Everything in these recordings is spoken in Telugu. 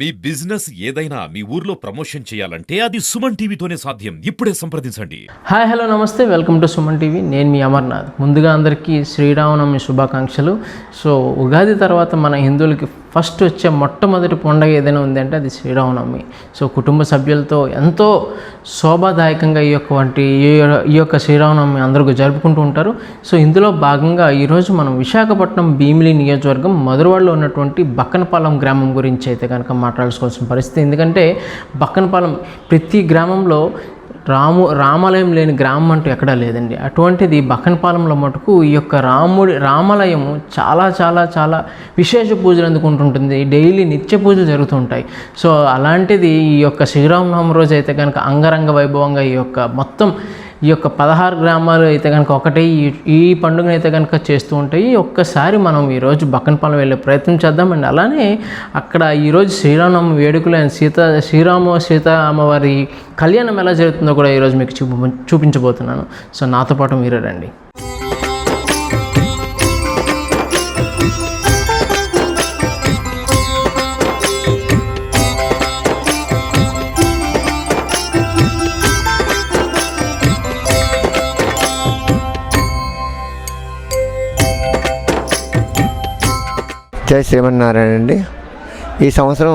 మీ బిజినెస్ ఏదైనా మీ ఊర్లో ప్రమోషన్ చేయాలంటే అది సుమన్ టీవీతోనే సాధ్యం. ఇప్పుడే సంప్రదించండి. హాయ్ హలో నమస్తే, వెల్కమ్ టు సుమన్ టీవీ. నేను మీ అమర్నాథ్. ముందుగా అందరికీ శ్రీరామనవమి శుభాకాంక్షలు. సో ఉగాది తర్వాత మన హిందువులకి ఫస్ట్ వచ్చే మొట్టమొదటి పండుగ ఏదైనా ఉందంటే అది శ్రీరామనవమి. సో కుటుంబ సభ్యులతో ఎంతో శోభాదాయకంగా ఈ యొక్క శ్రీరామనవమి అందరూ జరుపుకుంటూ ఉంటారు. సో ఇందులో భాగంగా ఈరోజు మనం విశాఖపట్నం భీమిలి నియోజకవర్గం మధురవాడలో ఉన్నటువంటి బక్కనపాలెం గ్రామం గురించి అయితే కనుక మాట్లాడుకోవాల్సిన పరిస్థితి. ఎందుకంటే బక్కనపాలెం ప్రతి గ్రామంలో రామాలయం లేని గ్రామం అంటూ ఎక్కడా లేదండి. అటువంటిది బక్కనపాలెంలో మటుకు ఈ యొక్క రామాలయము చాలా చాలా చాలా విశేష పూజలు అందుకుంటుంటుంది. డైలీ నిత్య పూజలు జరుగుతుంటాయి. సో అలాంటిది ఈ యొక్క శ్రీరామనవమి రోజు అయితే కనుక అంగరంగ వైభవంగా ఈ యొక్క 16 గ్రామాలు అయితే కనుక ఒకటే ఈ పండుగను అయితే కనుక చేస్తూ ఉంటాయి. ఒక్కసారి మనం ఈరోజు బక్కనపాలెం వెళ్ళే ప్రయత్నం చేద్దామండి. అలానే అక్కడ ఈరోజు శ్రీరామనవమి వేడుకలు అండ్ సీత అమ్మవారి కళ్యాణం ఎలా జరుగుతుందో కూడా ఈరోజు మీకు చూపించబోతున్నాను. సో నాతో పాటు మీరు రండి. జై శ్రీమన్నారాయణ అండి. ఈ సంవత్సరం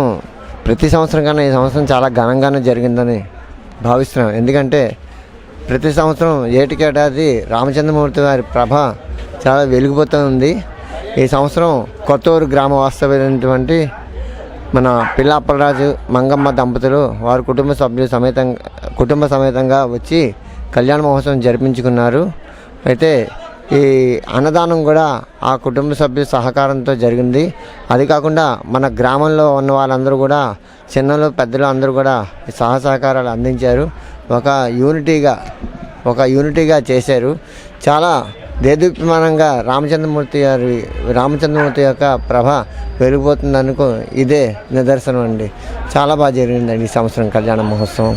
ప్రతి సంవత్సరం కన్నా ఈ సంవత్సరం చాలా ఘనంగానే జరిగిందని భావిస్తున్నాం. ఎందుకంటే ప్రతి సంవత్సరం ఏటికేడాది రామచంద్రమూర్తి వారి ప్రభ చాలా వెలిగిపోతూ ఉంది. ఈ సంవత్సరం కొత్తూరు గ్రామ వాస్తవ్యమైనటువంటి మన పిల్లాప్పలరాజు మంగమ్మ దంపతులు వారి కుటుంబ సమేతంగా వచ్చి కళ్యాణ మహోత్సవం జరిపించుకున్నారు. అయితే ఈ అన్నదానం కూడా ఆ కుటుంబ సభ్యుల సహకారంతో జరిగింది. అది కాకుండా మన గ్రామంలో ఉన్న వాళ్ళందరూ కూడా చిన్నలు పెద్దలు అందరూ కూడా సహకారాలు అందించారు. ఒక యూనిటీగా చేశారు. చాలా దేదీప్యమానంగా రామచంద్రమూర్తి యొక్క ప్రభ వెలిగిపోతుందనుకో ఇదే నిదర్శనం అండి. చాలా బాగా జరిగిందండి ఈ సంవత్సరం కళ్యాణ మహోత్సవం.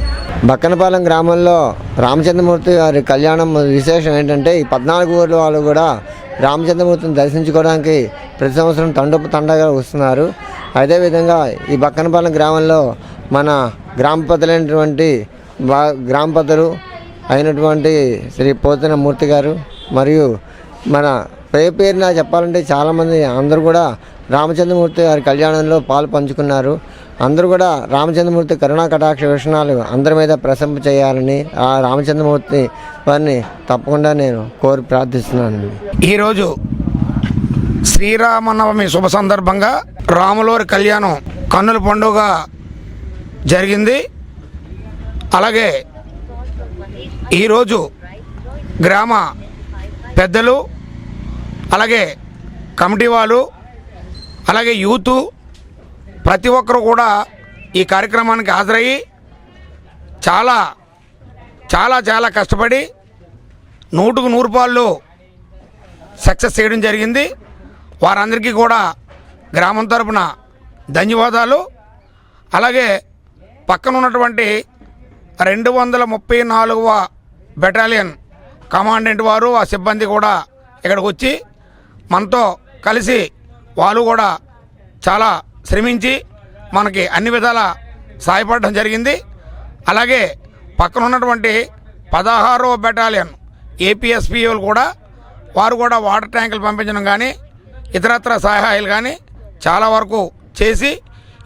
బక్కనపాలెం గ్రామంలో రామచంద్రమూర్తి వారి కళ్యాణం విశేషం ఏంటంటే ఈ 14 ఊర్ల వాళ్ళు కూడా రామచంద్రమూర్తిని దర్శించుకోవడానికి ప్రతి సంవత్సరం తండగా వస్తున్నారు. అదేవిధంగా ఈ బక్కనపాలెం గ్రామంలో మన గ్రామ పెద్దలు అయినటువంటి శ్రీ పోతిన మూర్తి గారు మరియు మన పేరున చెప్పాలంటే చాలామంది అందరూ కూడా రామచంద్రమూర్తి వారి కళ్యాణంలో పాలు పంచుకున్నారు. అందరూ కూడా రామచంద్రమూర్తి కరుణా కటాక్ష వీక్షణాలు అందరి మీద ప్రశంస చేయాలని ఆ రామచంద్రమూర్తి వారిని తప్పకుండా నేను కోరి ప్రార్థిస్తున్నాను. ఈరోజు శ్రీరామనవమి శుభ సందర్భంగా రాములవారి కళ్యాణం కన్నుల పండుగ జరిగింది. అలాగే ఈరోజు గ్రామ పెద్దలు అలాగే కమిటీ వాళ్ళు అలాగే యూతు ప్రతి ఒక్కరు కూడా ఈ కార్యక్రమానికి హాజరయ్యి చాలా చాలా చాలా కష్టపడి 100కు 100 పాళ్ళు సక్సెస్ చేయడం జరిగింది. వారందరికీ కూడా గ్రామం తరపున ధన్యవాదాలు. అలాగే పక్కన ఉన్నటువంటి 234వ బెటాలియన్ కమాండెంట్ వారు ఆ సిబ్బంది కూడా ఇక్కడికి వచ్చి మనతో కలిసి వాళ్ళు కూడా చాలా శ్రమించి మనకి అన్ని విధాల సహాయపడడం జరిగింది. అలాగే పక్కన ఉన్నటువంటి 16వ బెటాలియన్ ఏపీఎస్పీఓలు కూడా వారు కూడా వాటర్ ట్యాంకులు పంపించడం కానీ ఇతరత్ర సహాయాలు కానీ చాలా వరకు చేసి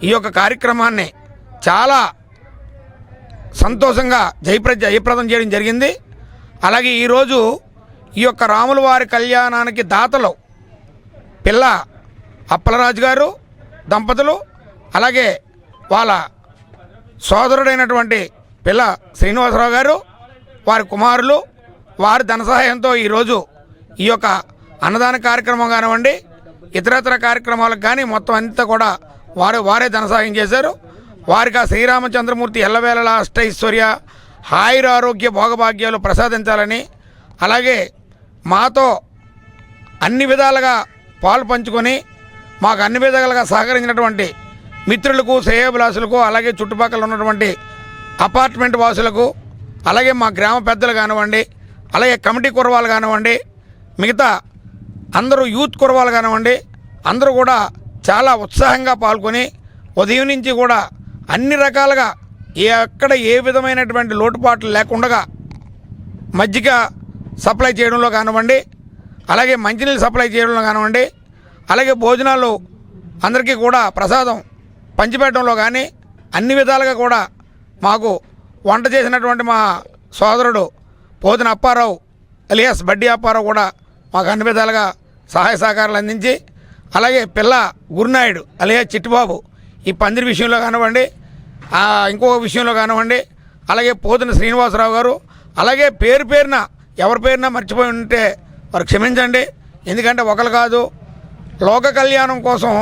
ఈ యొక్క కార్యక్రమాన్ని చాలా సంతోషంగా జయప్రదం చేయడం జరిగింది. అలాగే ఈరోజు ఈ యొక్క రాముల వారి కళ్యాణానికి దాతలు పిల్ల అప్పలరాజు గారు దంపతులు అలాగే వాళ్ళ సోదరుడైనటువంటి పిల్ల శ్రీనివాసరావు గారు వారి కుమారులు వారి ధన సహాయంతో ఈరోజు ఈ యొక్క అన్నదాన కార్యక్రమం కానివ్వండి ఇతరత్ర కార్యక్రమాలకు కానీ మొత్తం అంతా కూడా వారే ధన సహాయం చేశారు. వారికి ఆ శ్రీరామచంద్రమూర్తి ఎల్లవేళలా అష్టైశ్వర్య ఆరోగ్య భోగభాగ్యాలు ప్రసాదించాలని అలాగే మాతో అన్ని విధాలుగా పాలు పంచుకొని మాకు అన్ని విధాలుగా సహకరించినటువంటి మిత్రులకు శ్రేయోభిలాసులకు అలాగే చుట్టుపక్కల ఉన్నటువంటి అపార్ట్మెంట్ వాసులకు అలాగే మా గ్రామ పెద్దలు కానివ్వండి అలాగే కమిటీ కుర్రవాళ్ళు కానివ్వండి మిగతా అందరూ యూత్ కుర్రవాళ్ళు కానివ్వండి అందరూ కూడా చాలా ఉత్సాహంగా పాల్గొని ఉదయం నుంచి కూడా అన్ని రకాలుగా ఎక్కడ ఏ విధమైనటువంటి లోటుపాట్లు లేకుండా మజ్జిగ సప్లై చేయడంలో కానివ్వండి, అలాగే మంచినీళ్ళు సప్లై చేయడంలో కానివ్వండి, అలాగే భోజనాలు అందరికీ కూడా ప్రసాదం పంచిపెట్టడంలో కానీ అన్ని విధాలుగా కూడా మాకు వంట చేసినటువంటి మా సోదరుడు పోతిన అప్పారావు అలియాస్ బడ్డీ అప్పారావు కూడా మాకు అన్ని విధాలుగా సహాయ సహకారాలు అందించి, అలాగే పిల్ల గురునాయుడు అలియాస్ చిట్టిబాబు ఈ పందిరి విషయంలో కానివ్వండి, ఇంకో విషయంలో కానివ్వండి, అలాగే పోతిన శ్రీనివాసరావు గారు, అలాగే పేరు పేరున ఎవరి పేరున మర్చిపోయి ఉంటే వారు క్షమించండి. ఎందుకంటే ఒకరు కాదు, లోక కళ్యాణం కోసం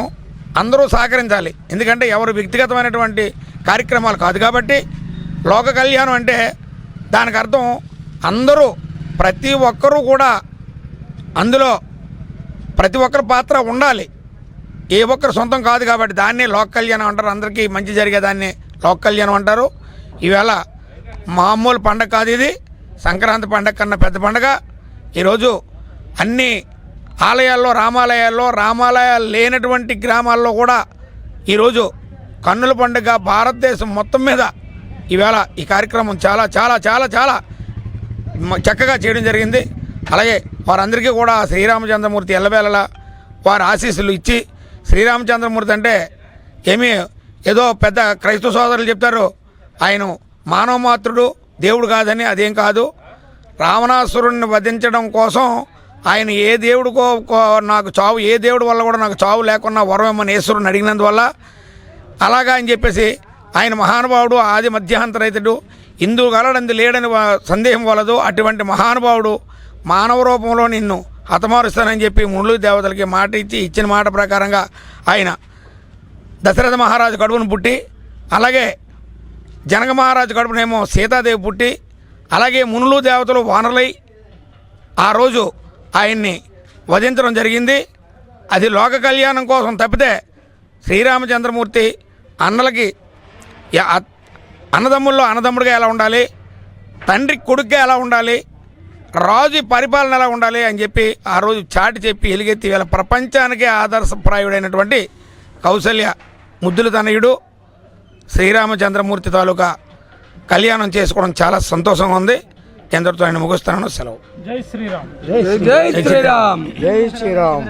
అందరూ సహకరించాలి. ఎందుకంటే ఎవరు వ్యక్తిగతమైనటువంటి కార్యక్రమాలు కాదు కాబట్టి లోక కళ్యాణం అంటే దానికి అర్థం అందరూ ప్రతి ఒక్కరూ కూడా అందులో ప్రతి ఒక్కరి పాత్ర ఉండాలి. ఏ ఒక్కరు సొంతం కాదు కాబట్టి దాన్నే లోక కళ్యాణం అంటారు. అందరికీ మంచి జరిగేదాన్ని లోక కళ్యాణం అంటారు. ఈవేళ మామూలు పండగ కాదు, ఇది సంక్రాంతి పండగ కన్నా పెద్ద పండగ. ఈరోజు అన్ని ఆలయాల్లో రామాలయాలు లేనటువంటి గ్రామాల్లో కూడా ఈరోజు కన్నుల పండుగ భారతదేశం మొత్తం మీద ఈవేళ ఈ కార్యక్రమం చాలా చాలా చాలా చాలా చక్కగా చేయడం జరిగింది. అలాగే వారందరికీ కూడా శ్రీరామచంద్రమూర్తి ఎల్లవేళలా వారి ఆశీస్సులు ఇచ్చి, శ్రీరామచంద్రమూర్తి అంటే ఏదో పెద్ద క్రైస్తవ సోదరులు చెప్తారు ఆయన మానవ మాతృడు దేవుడు కాదని. అదేం కాదు, రావణాసురుణ్ణి వధించడం కోసం ఆయన ఏ దేవుడికో నాకు చావు, ఏ దేవుడి వల్ల కూడా నాకు చావు లేకున్నా వరమని ఈశ్వరుని అడిగినందువల్ల అలాగా అని చెప్పేసి ఆయన మహానుభావుడు, ఆది మధ్యాంతరైతుడు, ఇందుకు గలడంది లేడని సందేహం వలదు. అటువంటి మహానుభావుడు మానవ రూపంలో నిన్ను హతమారుస్తానని చెప్పి ముళ్ళు దేవతలకి మాట ఇచ్చి, ఇచ్చిన మాట ప్రకారంగా ఆయన దశరథ మహారాజు కడుపును పుట్టి, అలాగే జనక మహారాజు కడుపునేమో సీతాదేవి పుట్టి, అలాగే మునులు దేవతలు వానరులై ఆ రోజు ఆయన్ని వధించడం జరిగింది. అది లోక కళ్యాణం కోసం తప్పితే శ్రీరామచంద్రమూర్తి అన్నలకి అన్నదమ్ముల్లో అన్నదమ్ముడిగా ఎలా ఉండాలి, తండ్రి కొడుకుగా ఎలా ఉండాలి, రాజు పరిపాలన ఎలా ఉండాలి అని చెప్పి ఆ రోజు చాటి చెప్పి ఎలుగెత్తి వీళ్ళ ప్రపంచానికే ఆదర్శప్రాయుడైనటువంటి కౌసల్య ముద్దుల తనయుడు శ్రీరామచంద్రమూర్తి తాలూకా కళ్యాణం చేసుకోవడం చాలా సంతోషంగా ఉంది. ఎందరితో ఆయన ముగిస్తున్నాను. సెలవు. జై శ్రీరామ్. జై శ్రీరామ్. జై శ్రీరామ్.